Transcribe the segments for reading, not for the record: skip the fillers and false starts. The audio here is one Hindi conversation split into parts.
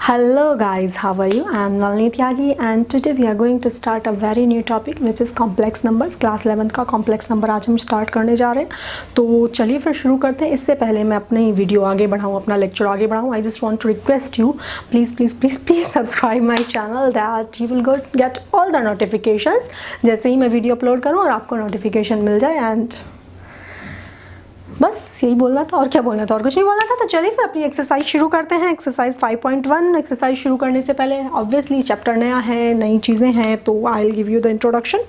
Hello guys, how are you? I am Nalini Tyagi and today we are going to start a very new topic which is complex numbers. Class 11th का complex number आज हम start करने जा रहे हैं, तो चलिए फिर शुरू करते हैं। इससे पहले मैं अपनी वीडियो आगे बढ़ाऊँ, अपना लेक्चर आगे बढ़ाऊँ, I just want to request you, please subscribe my channel that you will get all the notifications जैसे ही मैं वीडियो अपलोड करूँ और आपको नोटिफिकेशन मिल जाए। एंड बस यही बोलना था, और क्या बोलना था, और कुछ नहीं बोलना था। तो चलिए फिर अपनी एक्सरसाइज शुरू करते हैं। एक्सरसाइज 5.1। एक्सरसाइज शुरू करने से पहले ऑब्वियसली चैप्टर नया है, नई चीज़ें हैं, तो I will give you the introduction.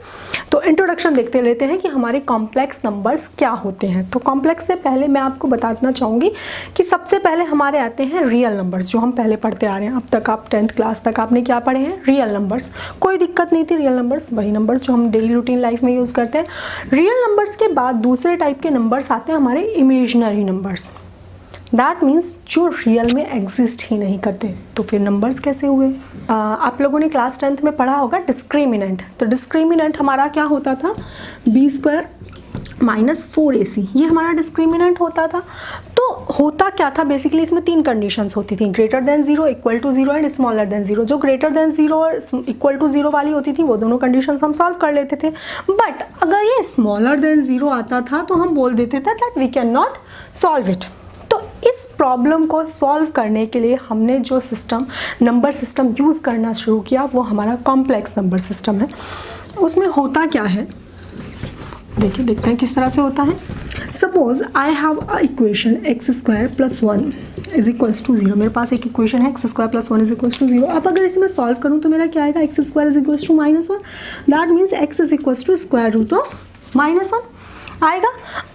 तो इंट्रोडक्शन देखते लेते हैं कि हमारे कॉम्प्लेक्स नंबर्स क्या होते हैं। तो कॉम्प्लेक्स से पहले मैं आपको बताना चाहूँगी कि सबसे पहले हमारे आते हैं रियल नंबर्स, जो हम पहले पढ़ते आ रहे हैं। अब तक आप 10th क्लास तक आपने क्या पढ़े हैं? Real numbers. कोई दिक्कत नहीं थी, रियल नंबर्स वही नंबर्स जो हम डेली रूटीन लाइफ में यूज़ करते हैं। रियल नंबर्स के बाद दूसरे टाइप के नंबर्स आते हैं हमारे इमेजिनरी नंबर्स। दैट मीन्स जो रियल में एग्जिस्ट ही नहीं करते। तो फिर नंबर्स कैसे हुए? आप लोगों ने क्लास 10th में पढ़ा होगा डिस्क्रिमिनेंट। तो डिस्क्रिमिनेंट हमारा क्या होता था? b² - 4ac, ये हमारा डिस्क्रिमिनेंट होता था। तो होता क्या था बेसिकली? इसमें 3 कंडीशंस होती थी, greater than 0, equal to 0 and smaller than 0। जो ग्रेटर देन 0 और इक्वल टू 0 वाली होती थी वो दोनों कंडीशंस हम सॉल्व कर लेते थे। बट अगर ये स्मॉलर देन 0 आता था तो हम बोल देते थे that we can not solve it. तो इस प्रॉब्लम को सॉल्व करने के लिए हमने जो सिस्टम, नंबर सिस्टम यूज़ करना शुरू किया वो हमारा कॉम्प्लेक्स नंबर सिस्टम है। उसमें होता क्या है देखिए, देखते हैं किस तरह से होता है। Suppose I have a equation x² + 1 = 0। मेरे पास एक इक्वेशन है x² + 1 = 0। अब अगर इसे मैं सॉल्व करूँ तो मेरा क्या आएगा? x² = -1। दैट मीन्स x = -1 आएगा।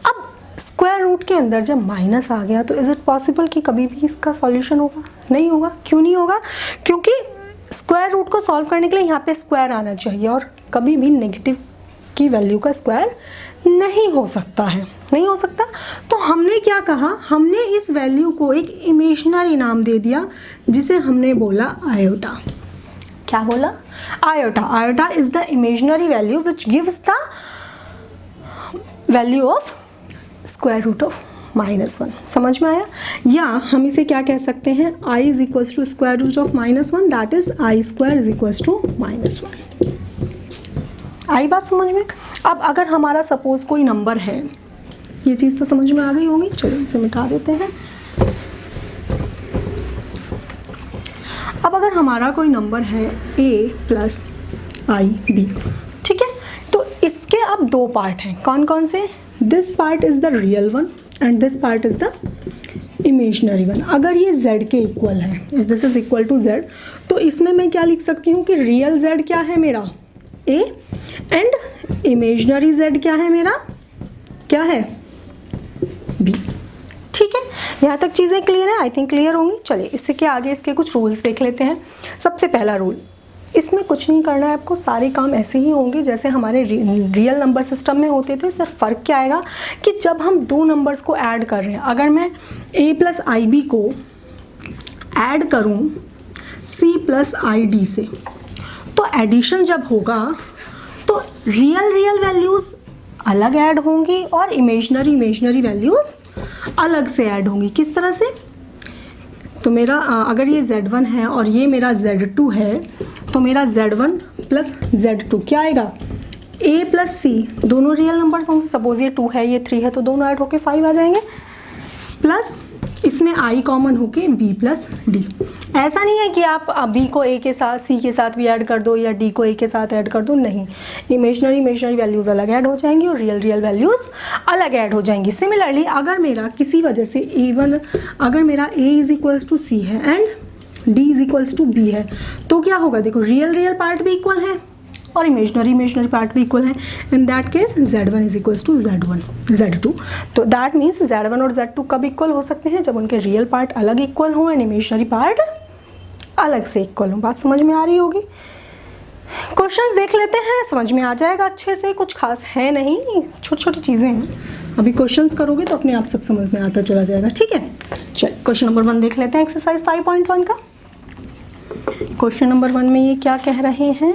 अब स्क्वायर रूट के अंदर जब माइनस आ गया तो इज़ इट पॉसिबल कि कभी भी इसका सॉल्यूशन होगा? नहीं होगा। क्यों नहीं होगा? क्योंकि स्क्वायर रूट को सॉल्व करने के लिए यहाँ पे स्क्वायर आना चाहिए, और कभी भी नेगेटिव की वैल्यू का स्क्वायर नहीं हो सकता है, नहीं हो सकता। तो हमने क्या कहा? हमने इस वैल्यू को एक इमेजिनरी नाम दे दिया जिसे हमने बोला आयोटा। क्या बोला? Iota. Iota is the imaginary value which gives the value of square root of -1। समझ में आया? या हम इसे क्या कह सकते हैं? I = square root of -1, that is I² = -1। आई बात समझ में? अब अगर हमारा सपोज कोई नंबर है, ये चीज़ तो समझ में आ गई होगी। चलो इसे मिटा देते हैं। अब अगर हमारा कोई नंबर है a + ib, ठीक है, तो इसके अब 2 पार्ट हैं। कौन कौन से? This part is the real one and this part is the imaginary one. अगर ये z के इक्वल है, if this is equal to z, तो इसमें मैं क्या लिख सकती हूँ कि रियल z क्या है मेरा? a, एंड इमेजिनरी z क्या है मेरा? क्या है? b। ठीक है, यहाँ तक चीज़ें क्लियर है? आई थिंक क्लियर होंगी। चलिए इससे के आगे इसके कुछ रूल्स देख लेते हैं। सबसे पहला रूल, इसमें कुछ नहीं करना है आपको, सारे काम ऐसे ही होंगे जैसे हमारे रियल नंबर सिस्टम में होते थे। सिर्फ फ़र्क क्या आएगा कि जब हम 2 नंबर्स को ऐड कर रहे हैं, अगर मैं a + ib को ऐड करूं c + id से, तो एडिशन जब होगा तो रियल वैल्यूज़ अलग ऐड होंगी और इमेजिनरी वैल्यूज़ अलग से ऐड होंगी। किस तरह से? तो मेरा अगर ये z1 है और ये मेरा z2 है, तो मेरा z1 + z2 क्या आएगा? a + c, दोनों रियल नंबर्स होंगे। सपोज ये 2 है, ये 3 है, तो दोनों ऐड होके 5 आ जाएंगे। प्लस इसमें i कॉमन होके b + d। ऐसा नहीं है कि आप b को a के साथ c के साथ भी ऐड कर दो या d को a के साथ ऐड कर दो, नहीं। इमेजिनरी वैल्यूज़ अलग ऐड हो जाएंगी और रियल वैल्यूज़ अलग ऐड हो जाएंगी। सिमिलरली अगर मेरा किसी वजह से अगर मेरा a = c है एंड d = b है, तो क्या होगा? देखो, रियल पार्ट भी इक्वल है और इमेजिनरी पार्ट भी इक्वल है। In that case z1 = z2। तो दैट मीन्स z1 और z2 कब इक्वल हो सकते हैं? जब उनके रियल पार्ट अलग इक्वल हो एंड इमेजिनरी पार्ट अलग से इक्वल हो। बात समझ में आ रही होगी। क्वेश्चंस देख लेते हैं, समझ में आ जाएगा अच्छे से। कुछ खास है नहीं, छोटी छोटी चीज़ें हैं। अभी क्वेश्चंस करोगे तो अपने आप सब समझ में आता चला जाएगा। ठीक है, चल क्वेश्चन नंबर 1 देख लेते हैं एक्सरसाइज 5.1 का। क्वेश्चन नंबर 1 में ये क्या कह रहे हैं?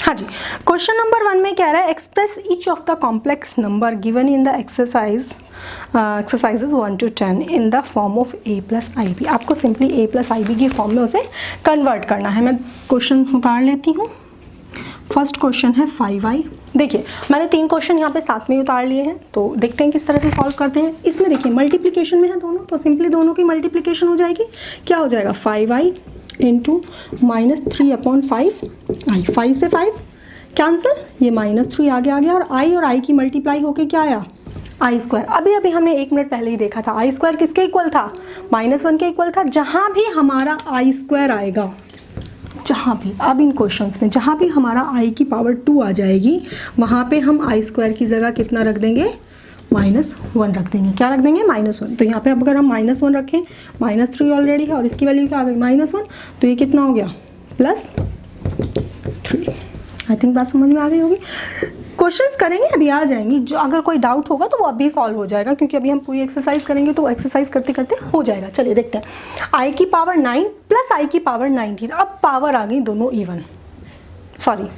हाँ हाँ जी, क्वेश्चन नंबर 1 में कह रहा है express each of the complex number given in the exercises 1 to 10 in the form of a plus i b. आपको simply a plus i b की फॉर्म में उसे कन्वर्ट करना है। मैं क्वेश्चन उतार लेती हूँ। फर्स्ट क्वेश्चन है 5i। देखिए मैंने 3 क्वेश्चन यहाँ पे साथ में उतार लिए हैं, तो देखते हैं किस तरह से सॉल्व करते हैं। इसमें देखिए मल्टीप्लिकेशन में है दोनों, तो सिंपली दोनों की मल्टीप्लिकेशन हो जाएगी। क्या हो जाएगा 5i इंटू -3/5i। 5 से 5 कैंसिल, ये -3 आगे आ गया और i और i की मल्टीप्लाई होके क्या आया i²। अभी हमने 1 मिनट पहले ही देखा था i² किसके इक्वल था, -1 के इक्वल था। जहाँ भी हमारा i² आएगा, जहाँ भी अब इन क्वेश्चंस में जहाँ भी हमारा i की पावर 2 आ जाएगी, वहाँ पे हम i² की जगह कितना रख देंगे, -1 रख देंगे। क्या रख देंगे, -1। तो यहाँ पे अब अगर हम -1 रखें, -3 ऑलरेडी है और इसकी वैल्यू क्या आ गई -1, तो ये कितना हो गया +3। आई थिंक बात समझ में आ गई होगी। क्वेश्चंस करेंगे अभी आ जाएंगी, जो अगर कोई डाउट होगा तो वो अभी सॉल्व हो जाएगा, क्योंकि अभी हम पूरी एक्सरसाइज करेंगे तो एक्सरसाइज करते करते हो जाएगा। चलिए देखते हैं। i की पावर 9 प्लस i की पावर 19। अब पावर आ गई दोनों इवन, सॉरी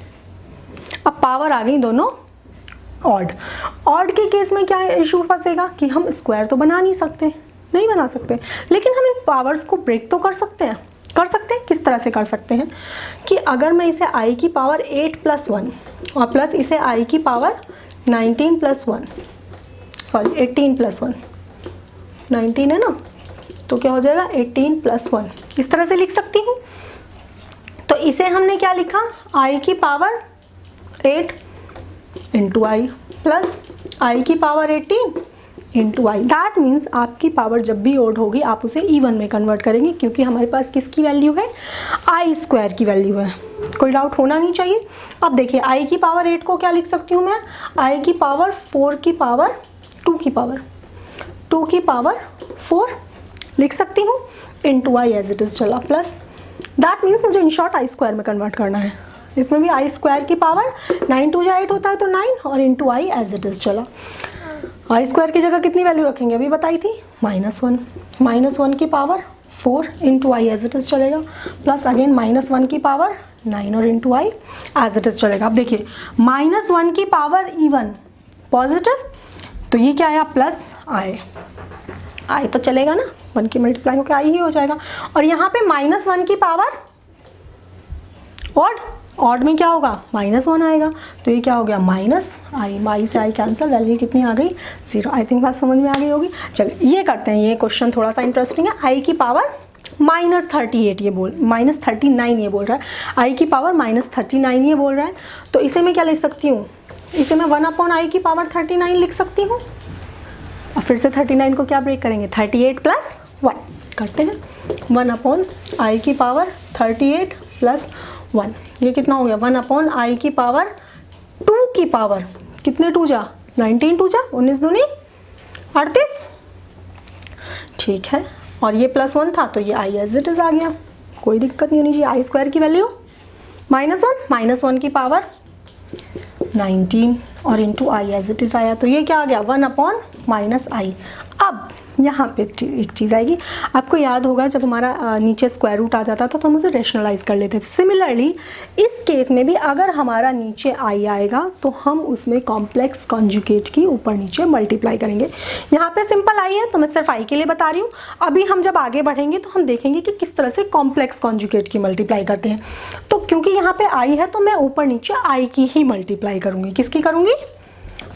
अब पावर आ गई दोनों ऑड। ऑड के केस में क्या इशू फंसेगा कि हम स्क्वायर तो बना नहीं सकते, नहीं बना सकते, लेकिन हम इन पावर्स को ब्रेक तो कर सकते हैं। किस तरह से कर सकते हैं कि अगर मैं इसे i की पावर 8 + 1 और प्लस इसे i की पावर 19 + 1, सॉरी 18 + 1, 19 है ना, तो क्या हो जाएगा 18 + 1, इस तरह से लिख सकती हूँ। तो इसे हमने क्या लिखा, i की power 8 into I plus i की power 18 into I. That means आपकी पावर जब भी ओड होगी आप उसे इवन में कन्वर्ट करेंगे, क्योंकि हमारे पास किसकी वैल्यू है, i² की वैल्यू है। कोई डाउट होना नहीं चाहिए। अब देखिए i की पावर 8 को क्या लिख सकती हूँ मैं, i की पावर 4 की पावर 2 की पावर 4 लिख सकती हूँ, into i as it is चला, प्लस दैट मीन्स मुझे इन शॉर्ट i² में कन्वर्ट करना है। इसमें भी i² की पावर 9 2 8 होता है तो 9 और into i as it is चला। i² की जगह कितनी वैल्यू रखेंगे, अभी बताई थी -1, -1 की power 4 into i as it is चलेगा, प्लस अगेन -1 की पावर 9 और into i as it is चलेगा। अब देखिए -1 की पावर इवन पॉजिटिव, तो ये क्या आया प्लस आई तो चलेगा ना, 1 की मल्टीप्लाई होकर आई ही हो जाएगा। और यहाँ पे -1 की पावर ऑड में क्या होगा, -1 आएगा, तो ये क्या हो गया -i से i कैंसिल, वैल्यू कितनी आ गई 0। आई थिंक बात समझ में आ गई होगी। चलिए ये करते हैं, ये क्वेश्चन थोड़ा सा इंटरेस्टिंग है। i की पावर -38 ये बोल -39 ये बोल रहा है, i की पावर -39 ये बोल रहा है, तो इसे मैं क्या लिख सकती हूँ, इसे मैं 1/i की पावर 39 लिख सकती हूँ। और फिर से 39 को क्या ब्रेक करेंगे, 38 + 1 करते हैं, 1/i की पावर 38 + 1, ये कितना हो गया 1/i की पावर 2 की पावर, कितने 2 जा 19 2 जा 19 दूनी 38, ठीक है। और ये +1 था तो ये i एज इट इज़ आ गया, कोई दिक्कत नहीं होनी चाहिए। i² की वैल्यू -1 की पावर 19 और into i as it is आया, तो ये क्या आ गया 1/-i। अब यहाँ पे एक चीज़ आएगी, आपको याद होगा जब हमारा नीचे स्क्वायर रूट आ जाता था तो हम उसे रेशनलाइज कर लेते थे। सिमिलरली इस केस में भी अगर हमारा नीचे i आएगा तो हम उसमें कॉम्प्लेक्स कॉन्जुगेट की ऊपर नीचे मल्टीप्लाई करेंगे। यहाँ पे सिंपल i है तो मैं सिर्फ i के लिए बता रही हूँ। अभी हम जब आगे बढ़ेंगे तो हम देखेंगे कि किस तरह से कॉम्प्लेक्स कॉन्जुगेट की मल्टीप्लाई करते हैं। तो क्योंकि यहाँ पे i है तो मैं ऊपर नीचे i की ही मल्टीप्लाई करूँगी। किसकी करूँगी,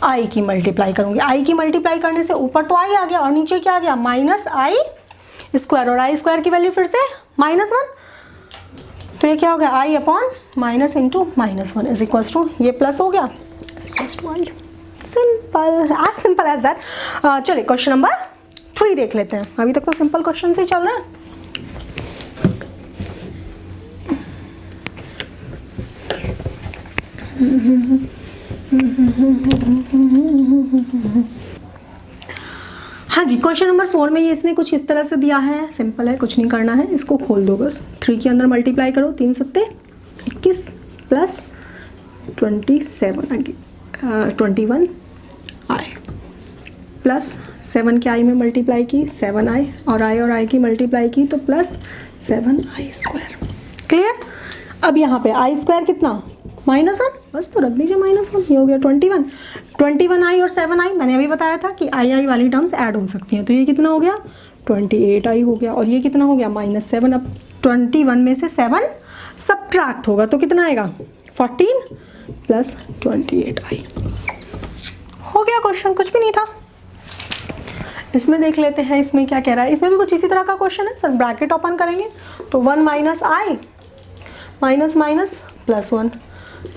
i की मल्टीप्लाई करूंगी। i की मल्टीप्लाई करने से ऊपर तो i आ गया और नीचे क्या आ गया -i², और i² की वैल्यू फिर से -1, तो ये क्या हो गया i/- into -1 is equal to, ये प्लस हो गया is equal to i। Simple as that. चलिए क्वेश्चन नंबर 3 देख लेते हैं। अभी तक तो सिंपल क्वेश्चन ही चल रहा है। हाँ जी, क्वेश्चन नंबर 4 में ये इसने कुछ इस तरह से दिया है, सिंपल है, कुछ नहीं करना है, इसको खोल दो बस। 3 के अंदर मल्टीप्लाई करो, 3 सत्ते 21 प्लस 21 i प्लस 7 के i में मल्टीप्लाई की 7i और i की मल्टीप्लाई की तो प्लस 7i²। क्लियर। अब यहाँ पे i² कितना -1, बस तो रख दीजिए -1, ये हो गया 21। 21i और 7i, मैंने अभी बताया था कि आई वाली टर्म्स ऐड हो सकती हैं, तो ये कितना हो गया 28i हो गया, और ये कितना हो गया -7। अब 21 में से 7 सब्ट्रैक्ट होगा तो कितना आएगा 14 प्लस 28i। हो गया क्वेश्चन, कुछ भी नहीं था। इसमें देख लेते हैं इसमें क्या कह रहा है। इसमें भी कुछ इसी तरह का क्वेश्चन है, सिर्फ ब्रैकेट ओपन करेंगे तो 1 माइनस आई माइनस माइनस प्लस 1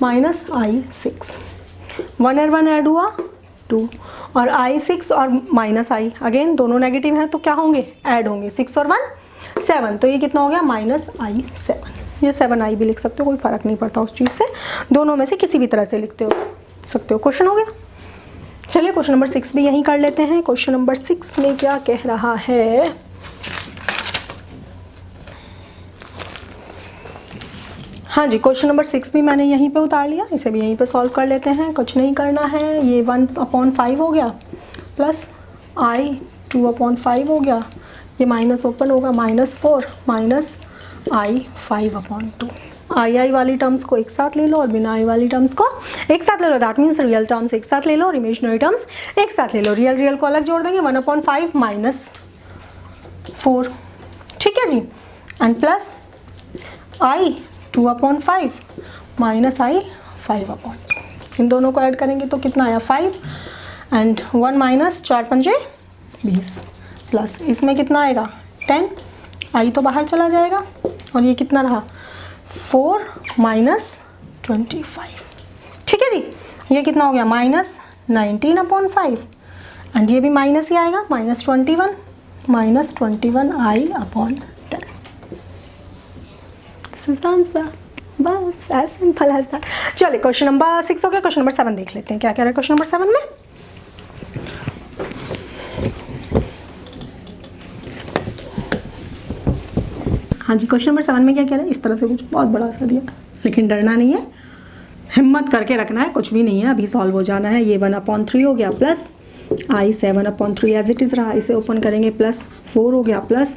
माइनस आई 6, 1 और 1 ऐड हुआ 2, और आई 6 और माइनस आई अगेन दोनों नेगेटिव हैं तो क्या होंगे ऐड होंगे, 6 और 1 7, तो ये कितना हो गया माइनस आई 7। ये 7i भी लिख सकते हो, कोई फ़र्क नहीं पड़ता उस चीज़ से, दोनों में से किसी भी तरह से लिखते हो सकते हो। क्वेश्चन हो गया। चलिए क्वेश्चन नंबर 6 भी यहीं कर लेते हैं। क्वेश्चन नंबर 6 में क्या कह रहा है, हाँ जी, क्वेश्चन नंबर 6 भी मैंने यहीं पे उतार लिया, इसे भी यहीं पे सॉल्व कर लेते हैं, कुछ नहीं करना है। ये 1/5 हो गया प्लस i 2/5 हो गया, ये माइनस ओपन होगा -4 माइनस i 5/2। आई वाली टर्म्स को एक साथ ले लो और बिना आई वाली टर्म्स को एक साथ ले लो, दैट मीन्स रियल टर्म्स एक साथ ले लो और इमेजिनरी टर्म्स एक साथ ले लो। रियल को अलग जोड़ देंगे, 1/5 माइनस 4, ठीक है जी, and plus i 2/5 minus i 5/2। इन दोनों को ऐड करेंगे तो कितना आया 5, एंड 1 माइनस 4 पंजे 20, प्लस इसमें कितना आएगा 10, i तो बाहर चला जाएगा, और ये कितना रहा 4 माइनस 25, ठीक है जी। ये कितना हो गया -19/5, एंड ये भी माइनस ही आएगा -21 i/10। This is the answer, बस एज सिंपल एज दैट। चलिए क्वेश्चन नंबर 6 हो गया। क्वेश्चन नंबर 7 देख लेते हैं क्या कह रहा है क्वेश्चन नंबर 7 में। हाँ जी, क्वेश्चन नंबर 7 में क्या कह रहा है, इस तरह से कुछ बहुत बड़ा सा दिया, लेकिन डरना नहीं है, हिम्मत करके रखना है, कुछ भी नहीं है, अभी सॉल्व हो जाना है। ये 1/3 हो गया plus i 7/3 as it is रहा, इसे ओपन करेंगे +4 हो गया प्लस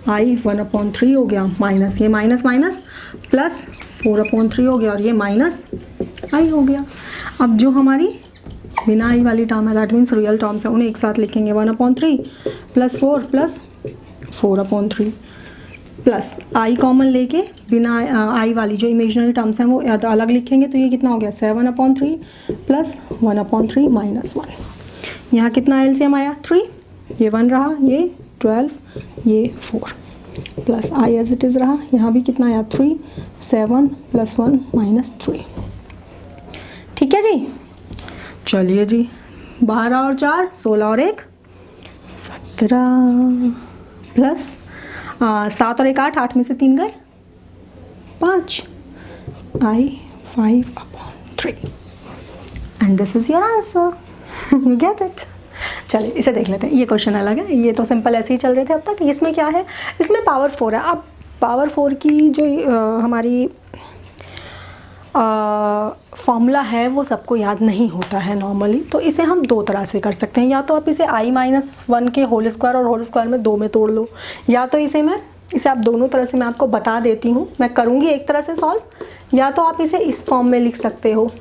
i 1/3 हो गया, माइनस ये माइनस माइनस प्लस 4/3 हो गया, और ये माइनस i हो गया। अब जो हमारी बिना i वाली टर्म है, दैट मीन्स रियल टर्म्स है, उन्हें एक साथ लिखेंगे 1/3 plus 4 plus 4/3 plus i common लेके बिना i वाली जो इमेजिनरी टर्म्स हैं वो अलग लिखेंगे, तो ये कितना हो गया 7/3 प्लस 1/3 माइनस 1। यहाँ कितना एलसीएम आया 3, ये 1 रहा, ये 12, ये 4, plus i as it is रहा, यहाँ भी कितना आया 3, 7 प्लस 1 माइनस 3, ठीक है जी। चलिए जी, 12 और 4 16 और 1 17 प्लस 7 और 1 8, 8 में से 3 गए 5, i 5/3, and this is your answer, you get it. चलिए इसे देख लेते हैं, ये क्वेश्चन अलग है, ये तो सिंपल ऐसे ही चल रहे थे अब तक। इसमें क्या है, इसमें पावर 4 है। अब पावर 4 की जो हमारी फॉर्मूला है वो सबको याद नहीं होता है नॉर्मली, तो इसे हम दो तरह से कर सकते हैं। या तो आप इसे i-1 के होल स्क्वायर और होल स्क्वायर में 2 में तोड़ लो, या तो इसे आप दोनों तरह से मैं आपको बता देती हूँ, मैं करूँगी एक तरह से सॉल्व, या तो आप इसे इस फॉर्म में लिख सकते हो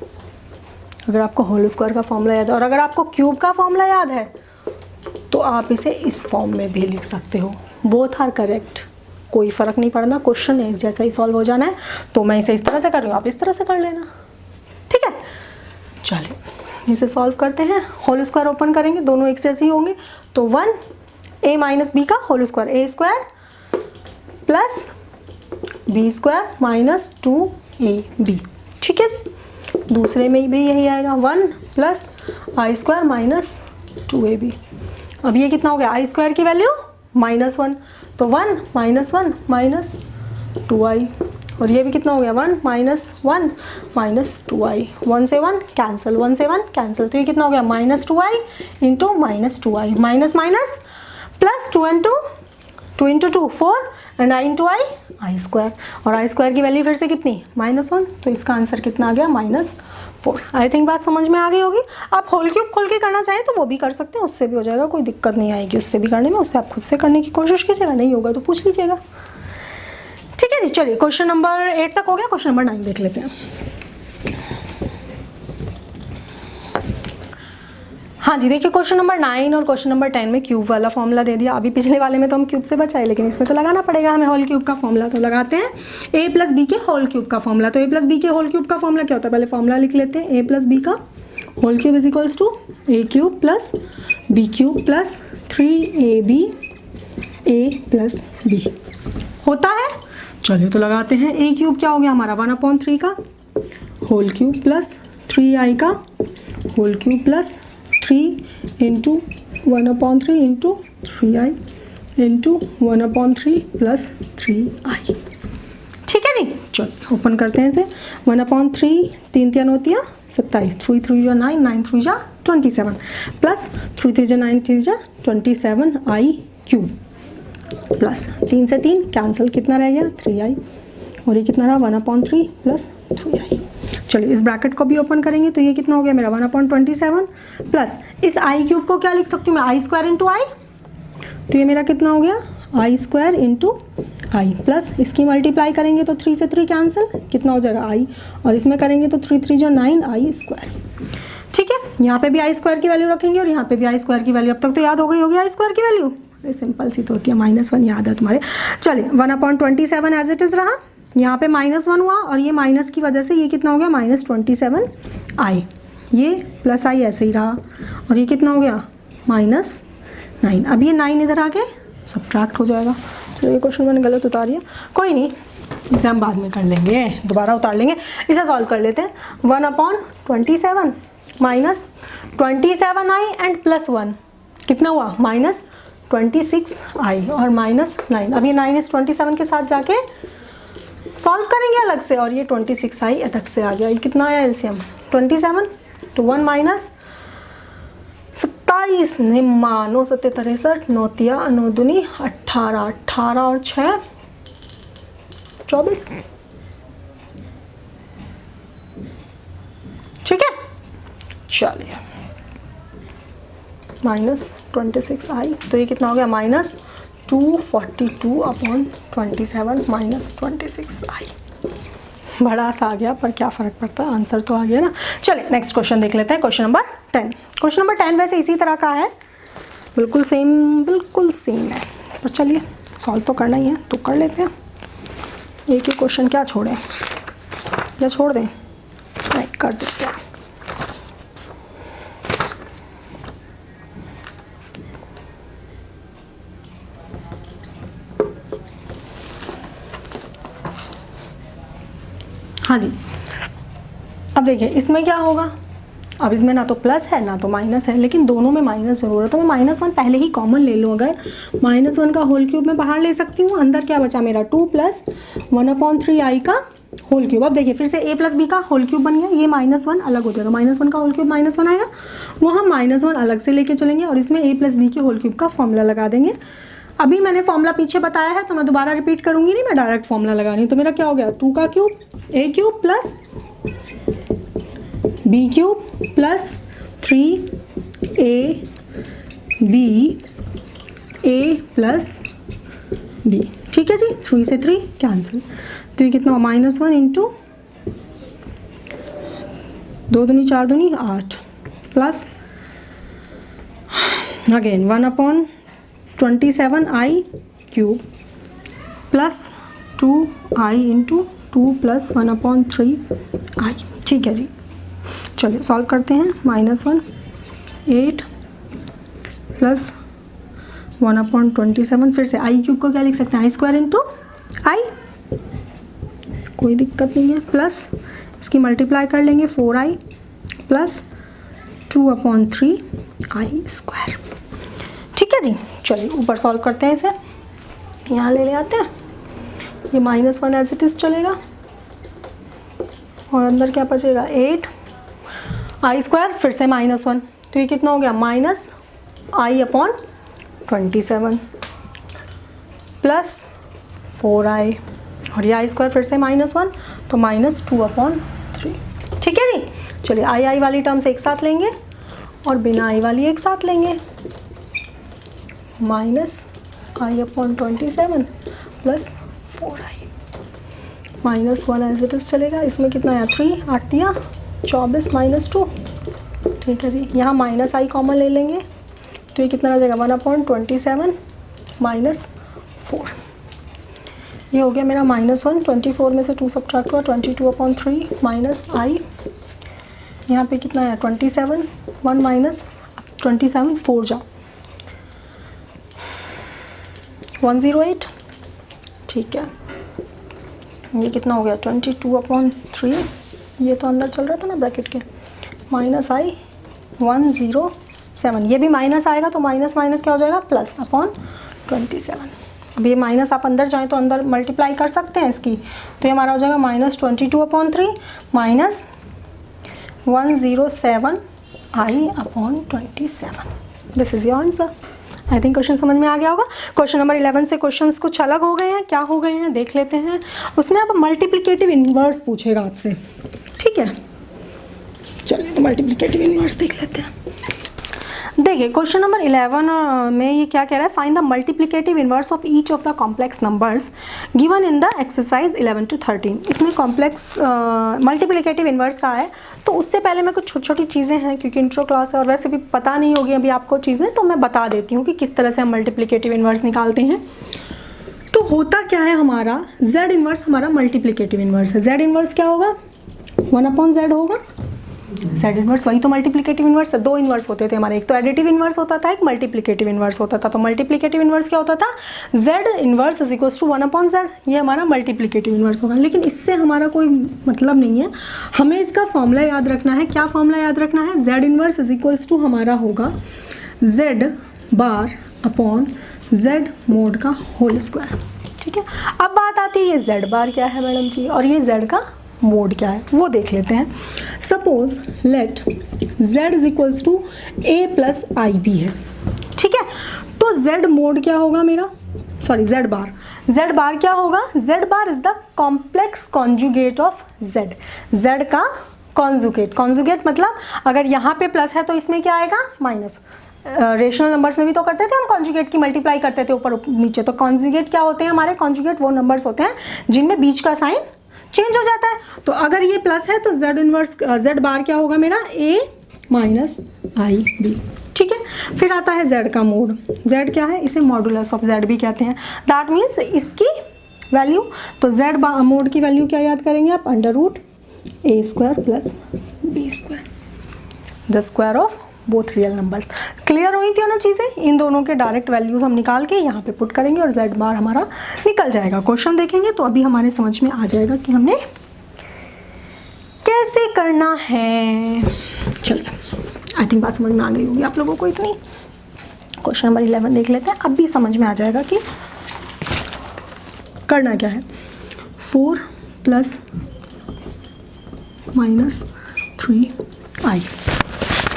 अगर आपको होल स्क्वायर का फॉर्मूला याद है, और अगर आपको क्यूब का फॉर्मूला याद है तो आप इसे इस फॉर्म में भी लिख सकते हो। बोथ आर करेक्ट, कोई फ़र्क नहीं पड़ना, क्वेश्चन है जैसा ही सॉल्व हो जाना है। तो मैं इसे इस तरह से कर रही हूँ, आप इस तरह से कर लेना, ठीक है। चलिए इसे सॉल्व करते हैं। होल स्क्वायर ओपन करेंगे, दोनों एक जैसे ही होंगे, तो 1a माइनस बी का whole square, a square plus b square minus 2ab, ठीक है जी। दूसरे में भी यही आएगा, 1 प्लस आई स्क्वायर माइनस 2ab। अब ये कितना हो गया, आई स्क्वायर की वैल्यू -1, तो 1 माइनस 1 माइनस 2i, और ये भी कितना हो गया 1 माइनस 1 माइनस 2i, 1 से 1 कैंसिल, 1 से 1 कैंसिल, तो ये कितना हो गया -2i into -2i, minus minus plus 2 into 2 4, and i into I square, और आई स्क्वायर की वैल्यू फिर से कितनी -1, तो इसका आंसर कितना आ गया -4। आई थिंक बात समझ में आ गई होगी। आप होल क्यूब खोल के करना चाहें तो वो भी कर सकते हैं, उससे भी हो जाएगा, कोई दिक्कत नहीं आएगी उससे भी करने में, उससे आप खुद से करने की कोशिश कीजिएगा, नहीं होगा तो पूछ लीजिएगा, ठीक है जी। चलिए क्वेश्चन नंबर 8 तक हो गया, क्वेश्चन नंबर 9 देख लेते हैं। हाँ जी, देखिए क्वेश्चन नंबर 9 और क्वेश्चन नंबर 10 में क्यूब वाला फॉर्मूला दे दिया। अभी पिछले वाले में तो हम क्यूब से बचाए, लेकिन इसमें तो लगाना पड़ेगा हमें होल क्यूब का फॉर्मूला। तो लगाते हैं a प्लस बी के होल क्यूब का फॉर्मूला। तो a प्लस बी के होल क्यूब का फॉर्मूला क्या होता है, पहले फॉर्मूला लिख लेते हैं। a प्लस बी का whole cube is equals to a cube plus b cube plus 3ab a plus b होता है। चलिए तो लगाते हैं। a क्यूब क्या हो गया हमारा 1/3 का होल क्यूब प्लस 3i का whole cube plus 3 into 1/3 into 3i into 1/3 plus 3i। ठीक है जी, चलो ओपन करते हैं इसे। 1/3 3 3 होती है 27, 3 3 जा 9, 9 3 जा 27 प्लस 3 3 जा 9 3 जा 27i क्यूब प्लस 3 से 3 कैंसिल, कितना रह गया 3i, और ये कितना रहा 1/3 प्लस 3i। चलिए इस ब्रैकेट को भी ओपन करेंगे तो ये कितना हो गया मेरा 1/27 प्लस इस आई क्यूब को क्या लिख सकती हूँ मैं आई स्क्वायर इंटू आई। तो ये मेरा कितना हो गया आई स्क्वायर इंटू आई प्लस इसकी मल्टीप्लाई करेंगे तो 3 से 3 कैंसिल, कितना हो जाएगा आई, और इसमें करेंगे तो 3 3 जो 9 आई स्क्वायर। ठीक है, यहाँ पे भी आई स्क्वायर की वैल्यू रखेंगे और यहाँ पे भी आई स्क्वायर की वैल्यू। अब तक तो याद हो गई होगी आई स्क्वायर की वैल्यू, अरे सिंपल सी तो होती है, -1 याद है तुम्हारे। चलिए 1/27 एज इट इज़ रहा, यहाँ पे -1 हुआ और ये माइनस की वजह से ये कितना हो गया -27i, ये प्लस आई ऐसे ही रहा और ये कितना हो गया -9। अब ये 9 इधर आके सब्ट्रैक्ट हो जाएगा। चलो ये क्वेश्चन मैंने गलत उतारी है, कोई नहीं, इसे हम बाद में कर लेंगे, दोबारा उतार लेंगे। इसे सॉल्व कर लेते हैं। 1/27 माइनस 27i एंड प्लस 1 कितना हुआ -26i और -9। अब ये 9 इस 27 के साथ जाके सॉल्व करेंगे अलग से और ये 26i अलग से आ गया। ये कितना आया एलसीएम 27 तो 1 माइनस 27 निम्मा 9 7 63 9 तिया 9 दूनी 18 18 और 6 24। ठीक है, चलिए -26i तो ये कितना हो गया -242/27 -26i। बड़ा सा आ गया पर क्या फ़र्क पड़ता है, आंसर तो आ गया ना। चलिए नेक्स्ट क्वेश्चन देख लेते हैं, क्वेश्चन नंबर 10। क्वेश्चन नंबर 10 वैसे इसी तरह का है, बिल्कुल सेम है, पर चलिए सॉल्व तो करना ही है तो कर लेते हैं। एक ही क्वेश्चन क्या छोड़ें या छोड़ दें, नहीं कर देते हैं। हाँ जी, अब देखिए इसमें क्या होगा, अब इसमें ना तो प्लस है ना तो माइनस है, लेकिन दोनों में माइनस ज़रूर है, तो मैं -1 पहले ही कॉमन ले लूँ। अगर -1 का होल क्यूब मैं बाहर ले सकती हूँ, अंदर क्या बचा मेरा 2 प्लस 1/3i का होल क्यूब। अब देखिए फिर से a प्लस बी का होल क्यूब बन गया, ये -1 अलग हो जाएगा, -1 का होल क्यूब -1 आएगा, वो हम -1 अलग से लेके चलेंगे और इसमें a प्लस बी के होल क्यूब का फॉर्मूला लगा देंगे। अभी मैंने फॉर्मूला पीछे बताया है तो मैं दोबारा रिपीट करूँगी नहीं, मैं डायरेक्ट फॉर्मूला लगा रही हूँ। तो मेरा क्या हो गया 2 का cube a cube plus b cube plus 3ab a plus b। ठीक है जी, 3 से 3 कैंसिल, तो ये कितना हुआ -1 इंटू 2 दूनी 4 दूनी 8 plus again 1/27i cube plus 2i into 2 plus 1/3i। ठीक है जी, चलिए सॉल्व करते हैं। -1 8 प्लस 1/27, फिर से आई क्यूब को क्या लिख सकते हैं आई स्क्वायर इंटू आई, कोई दिक्कत नहीं है, प्लस इसकी मल्टीप्लाई कर लेंगे 4i प्लस 2/3i स्क्वायर। ठीक है जी, चलिए ऊपर सॉल्व करते हैं इसे, यहाँ ले आते हैं, ये -1 एज इट इज़ चलेगा और अंदर क्या बचेगा 8i स्क्वायर, फिर से -1, तो ये कितना हो गया -i/27 प्लस 4i और ये i स्क्वायर फिर से -1 तो -2/3। ठीक है जी, चलिए आई वाली टर्म्स एक साथ लेंगे और बिना आई वाली एक साथ लेंगे, -i/27 plus 4i -1 as it is चलेगा। इसमें कितना आया 3 8 दिया 24 -2 ठीक है जी। यहाँ माइनस आई कॉमन ले लेंगे तो ये कितना आ जाएगा 1/27 माइनस 4। ये हो गया मेरा -1, 24 में से 2 सब्ट्रैक्ट हुआ 22/3 माइनस आई, यहाँ पे कितना है 27, 1 माइनस 27, 4 जा 108। ठीक है, ये कितना हो गया 22/3, ये तो अंदर चल रहा था ना ब्रैकेट के, माइनस आई 107। ये भी माइनस आएगा तो माइनस माइनस क्या हो जाएगा +/27। अब ये माइनस आप अंदर जाएँ तो अंदर मल्टीप्लाई कर सकते हैं इसकी, तो ये हमारा हो जाएगा -22/3 minus 107 I/27। This is your answer. I think question समझ में आ गया होगा। क्वेश्चन नंबर 11 से क्वेश्चंस कुछ अलग हो गए हैं, क्या हो गए हैं देख लेते हैं। उसमें अब मल्टीप्लिकेटिव इन्वर्स पूछेगा आपसे, ठीक है। चलिए तो मल्टीप्लिकेटिव इन्वर्स देख लेते हैं। देखिए क्वेश्चन नंबर 11 में ये क्या कह रहा है, find the multiplicative inverse of each of the complex numbers given in the exercise 11 to 13। इसमें कॉम्प्लेक्स मल्टीप्लिकेटिव इन्वर्स का है, तो उससे पहले मैं कुछ छोटी छोटी चीज़ें हैं, क्योंकि इंट्रो क्लास है और वैसे भी पता नहीं होगी अभी आपको चीज़ें, तो मैं बता देती हूँ कि किस तरह से हम मल्टीप्लिकेटिव इन्वर्स निकालते हैं। तो होता क्या है, हमारा z इन्वर्स हमारा मल्टीप्लिकेटिव इन्वर्स है। z इन्वर्स क्या होगा 1/z होगा। z इन्वर्स वही तो मल्टीप्लिकेटिव इन्वर्स है। दो इन्वर्स होते थे हमारे, एक तो एडिटिव इन्वर्स होता था, एक मल्टीप्लिकेटिव इन्वर्स होता था। तो मल्टीप्लिकेटिव इन्वर्स क्या होता था, z inverse is equals to 1/z, ये हमारा मल्टीप्लिकेटिव इन्वर्स होगा। लेकिन इससे हमारा कोई मतलब नहीं है, हमें इसका फॉर्मूला याद रखना है। क्या फॉर्मूला याद रखना है, z inverse is equals to हमारा होगा z bar upon z mod का होल स्क्वायर, ठीक है। अब बात आती है ये z बार क्या है मैडम जी, और ये z का मोड क्या है वो देख लेते हैं। Suppose let z is equals to a plus i b है, ठीक है। तो z मोड क्या होगा मेरा, सॉरी z बार क्या होगा, z bar is the complex conjugate of z का कॉन्जुगेट मतलब अगर यहाँ पे प्लस है तो इसमें क्या आएगा माइनस। रेशनल नंबर्स में भी तो करते थे हम, कॉन्जुगेट की मल्टीप्लाई करते थे ऊपर नीचे। तो कॉन्जुगेट क्या होते हैं हमारे, कॉन्जुगेट वो नंबर्स होते हैं जिनमें बीच का साइन चेंज हो जाता है। तो अगर ये प्लस है तो z इनवर्स z बार क्या होगा मेरा a माइनस आई बी, ठीक है। फिर आता है z का मोड, z क्या है, इसे मॉडुलस ऑफ z भी कहते हैं। दैट मीन्स इसकी वैल्यू, तो z मोड की वैल्यू क्या याद करेंगे आप, √a² plus b², the square of both real numbers. Clear हुई थी ना चीज़ें, इन दोनों के डायरेक्ट वैल्यूज़ हम निकाल के यहाँ पे पुट करेंगे और z बार हमारा निकल जाएगा। क्वेश्चन देखेंगे तो अभी हमारे समझ में आ जाएगा कि हमने कैसे करना है। चलिए आई थिंक बात समझ में आ गई होगी आप लोगों को इतनी। क्वेश्चन नंबर 11 देख लेते हैं, अब भी समझ में आ जाएगा कि करना क्या है। 4 + -3i,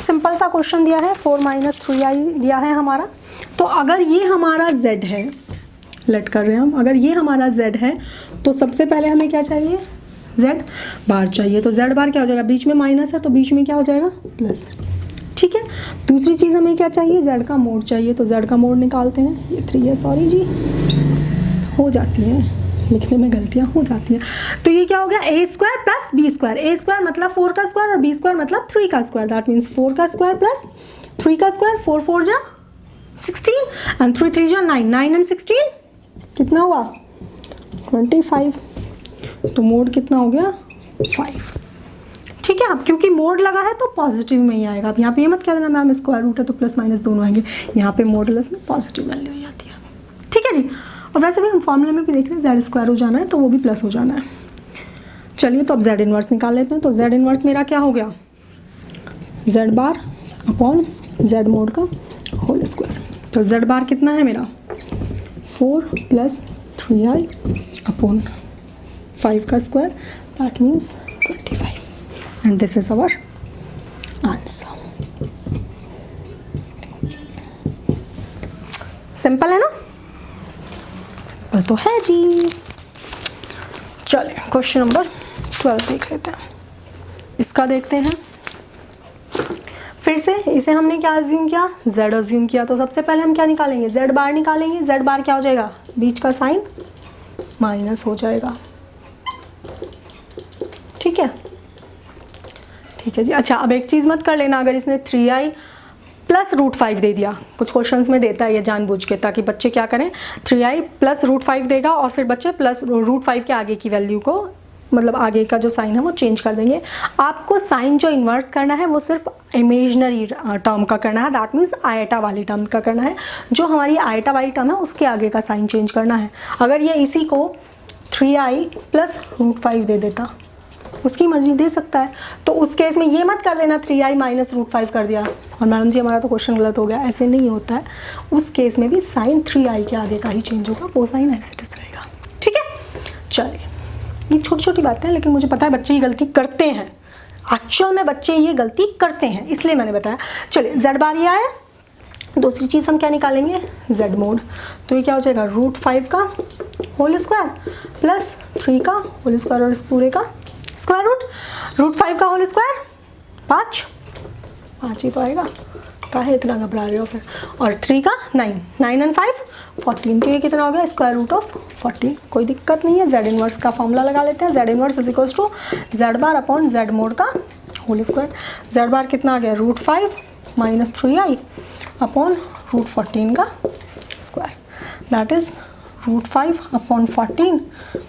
सिंपल सा क्वेश्चन दिया है, 4 - 3i दिया है हमारा। तो अगर ये हमारा z है, लेट कर रहे हैं हम, अगर ये हमारा z है तो सबसे पहले हमें क्या चाहिए, z बार चाहिए। तो z बार क्या हो जाएगा, बीच में माइनस है तो बीच में क्या हो जाएगा प्लस, ठीक है। दूसरी चीज़ हमें क्या चाहिए, z का मोड चाहिए। तो z का मोड निकालते हैं, ये 3 है, सॉरी जी हो जाती है लिखने में गलतियाँ हो जाती हैं। तो ये क्या हो गया, a² + b², a² मतलब 4 का स्क्वायर और b² मतलब 3 का स्क्वायर। दैट मीन्स 4 का स्क्वायर प्लस 3 का स्क्वायर, 4 4 जा 16 एंड 3 3 जा 9, 9 एंड 16 कितना हुआ 25। तो मोड कितना हो गया 5, ठीक है। अब क्योंकि मोड लगा है तो पॉजिटिव में ही आएगा। अब यहाँ पे ये मत कह देना मैम स्क्वायर रूट है तो प्लस माइनस दोनों आएंगे, यहाँ पे मॉडुलस में पॉजिटिव वैल्यू ही आती है, ठीक है जी। और वैसे भी हम फॉर्मूले में भी देख रहे हैं z² हो जाना है तो वो भी प्लस हो जाना है। चलिए तो अब z इन्वर्स निकाल लेते हैं। तो z इन्वर्स मेरा क्या हो गया, z bar upon z mod का होल स्क्वायर। तो z बार कितना है मेरा 4 + 3i अपॉन 5 का square, that means 25 and this is our answer. Simple है ना, तो है जी। चलिए क्वेश्चन नंबर 12 देख लेते हैं। इसका देखते हैं फिर से, इसे हमने क्या अज्यूम किया, z अज्यूम किया। तो सबसे पहले हम क्या निकालेंगे, z बार निकालेंगे। z बार क्या हो जाएगा, बीच का साइन माइनस हो जाएगा, ठीक है, ठीक है जी। अच्छा, अब एक चीज़ मत कर लेना, अगर इसने 3i प्लस √5 दे दिया, कुछ क्वेश्चंस में देता है ये जानबूझ के, ताकि बच्चे क्या करें, 3i प्लस √5 देगा और फिर बच्चे प्लस √5 के आगे की वैल्यू को, मतलब आगे का जो साइन है वो चेंज कर देंगे। आपको साइन जो इन्वर्स करना है वो सिर्फ इमेजनरी टर्म का करना है, दैट मीन्स आयटा वाली टर्म का करना है। जो हमारी आयटा वाली टर्म है उसके आगे का साइन चेंज करना है। अगर ये इसी को 3i प्लस √5 दे देता, उसकी मर्जी, दे सकता है, तो उस केस में ये मत कर देना 3i माइनस √5 कर दिया और मैडम जी हमारा तो क्वेश्चन गलत हो गया, ऐसे नहीं होता है। उस केस में भी साइन 3i के आगे का ही चेंज होगा, वो साइन ऐसे रहेगा। ठीक है, चलिए, ये छोटी छोटी बातें हैं, लेकिन मुझे पता है बच्चे ये गलती करते हैं, एक्चुअल में बच्चे ये गलती करते हैं, इसलिए मैंने बताया। चलिए, z बार ये आया। दूसरी चीज़ हम क्या निकालेंगे, z मोड। तो ये क्या हो जाएगा, √5 का होल स्क्वायर प्लस 3 का होल स्क्वायर और इस पूरे का स्क्वायर रूट। √5 का होल स्क्वायर 5 ही तो आएगा, काहे इतना घबरा रहे हो फिर। और 3 का 9 एंड 5 14, तो ये कितना हो गया, स्क्वायर रूट ऑफ 14। कोई दिक्कत नहीं है, z इनवर्स का फॉर्मूला लगा लेते हैं। z inverse is equals to z bar upon z mod का होल स्क्वायर। z बार कितना आ गया, √5 माइनस 3i अपॉन √14 का square, that is √5 upon 14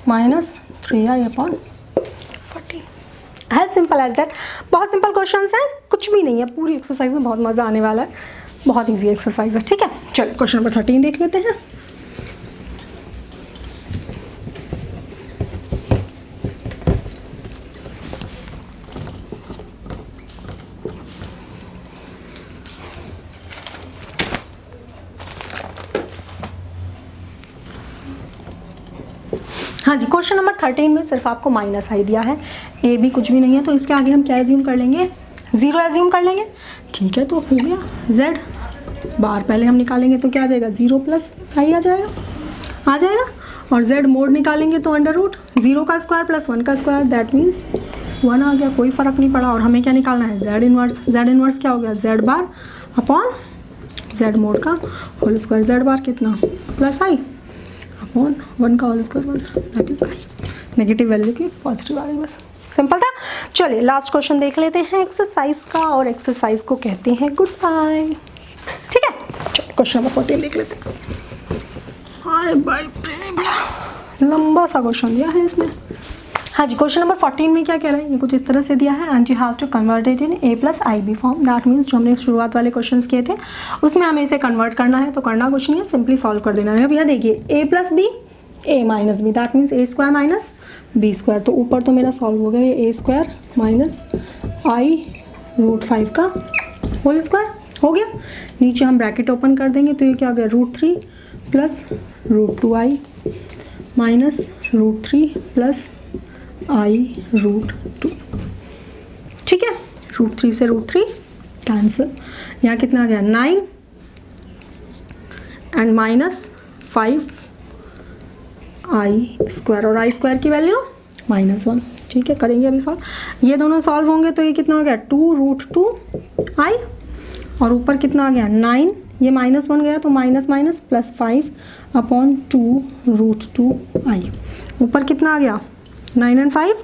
minus 3i upon 14। As simple as that. बहुत सिंपल क्वेश्चन है, कुछ भी नहीं है, पूरी एक्सरसाइज में बहुत मज़ा आने वाला है, बहुत ईजी एक्सरसाइज है। ठीक है, चलो क्वेश्चन नंबर 13 देख लेते हैं। हाँ जी, क्वेश्चन नंबर 13 में सिर्फ आपको माइनस आई दिया है, ए भी कुछ भी नहीं है, तो इसके आगे हम क्या एज्यूम कर लेंगे, 0 एज्यूम कर लेंगे। ठीक है, तो हो गया। z बार पहले हम निकालेंगे तो क्या आ जाएगा, 0 प्लस i आ जाएगा और z मोड निकालेंगे तो √0 का स्क्वायर प्लस 1 का स्क्वायर, दैट मीन्स 1 आ गया, कोई फ़र्क नहीं पड़ा। और हमें क्या निकालना है, z इनवर्स क्या हो गया, z bar upon z mod का होल स्क्वायर। z बार कितना, प्लस i अपॉन 1 का whole square 1, that is i। Negative value की पॉजिटिव आ गई, बस सिंपल था। चलिए लास्ट क्वेश्चन देख लेते हैं एक्सरसाइज का, और एक्सरसाइज को कहते हैं गुड बाय। ठीक है, चलो क्वेश्चन नंबर 14 देख लेते हैं। अरे भाई, बड़ा लंबा सा क्वेश्चन दिया है इसने। हाँ जी, क्वेश्चन नंबर 14 में क्या कह रहा है, ये कुछ इस तरह से दिया है, and you have to convert it in a plus IB form. That means जो हमने शुरुआत वाले क्वेश्चंस किए थे उसमें हमें इसे कन्वर्ट करना है, तो करना कुछ नहीं है, सिंपली सॉल्व कर देना है। भैया देखिए, a plus b a minus b, that means a square minus b square. तो ऊपर तो मेरा सॉल्व हो गया, a स्क्वायर माइनस i √5 का होल स्क्वायर हो गया। नीचे हम ब्रैकेट ओपन कर देंगे तो ये क्या हो गया, √3 plus √2i minus √3 plus i√2। ठीक है, √3 से √3 कैंसिल, यहाँ कितना आ गया, 9 एंड माइनस 5i स्क्वायर, और i स्क्वायर की वैल्यू -1। ठीक है, करेंगे अभी सॉल्व। ये दोनों सॉल्व होंगे तो ये कितना हो गया, 2√2i, और ऊपर कितना आ गया, 9, ये -1 गया तो minus minus plus 5 upon 2√2i। ऊपर कितना आ गया, 9 एंड 5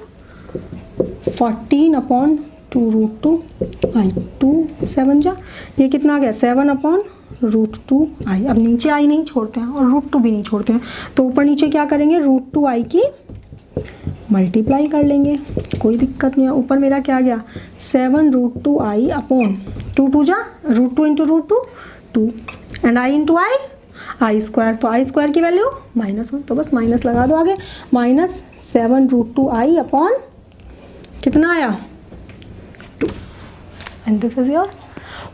14 अपॉन 2√2i, 2 7 जा, ये कितना आ गया, 7 अपॉन √2i। अब नीचे i नहीं छोड़ते हैं और √2 भी नहीं छोड़ते हैं, तो ऊपर नीचे क्या करेंगे, √2i की मल्टीप्लाई कर लेंगे, कोई दिक्कत नहीं है। ऊपर मेरा क्या आ गया, 7√2i अपॉन 2 जा, √2 into √2 2 and i into i square, तो i स्क्वायर की वैल्यू -1, तो बस माइनस लगा दो आगे, -7√2i अपॉन कितना आया, 2, and this is your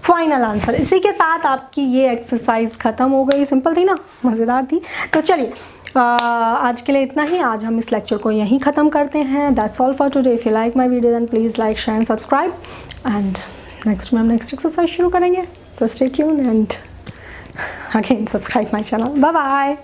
final answer. इसी के साथ आपकी ये एक्सरसाइज ख़त्म हो गई। सिंपल थी ना, मज़ेदार थी। तो चलिए आज के लिए इतना ही, आज हम इस लेक्चर को यहीं ख़त्म करते हैं। That's all for today. If you like my video then please like, share and subscribe, and next में हम नेक्स्ट एक्सरसाइज शुरू करेंगे। So stay tune and again subscribe my channel. Bye bye.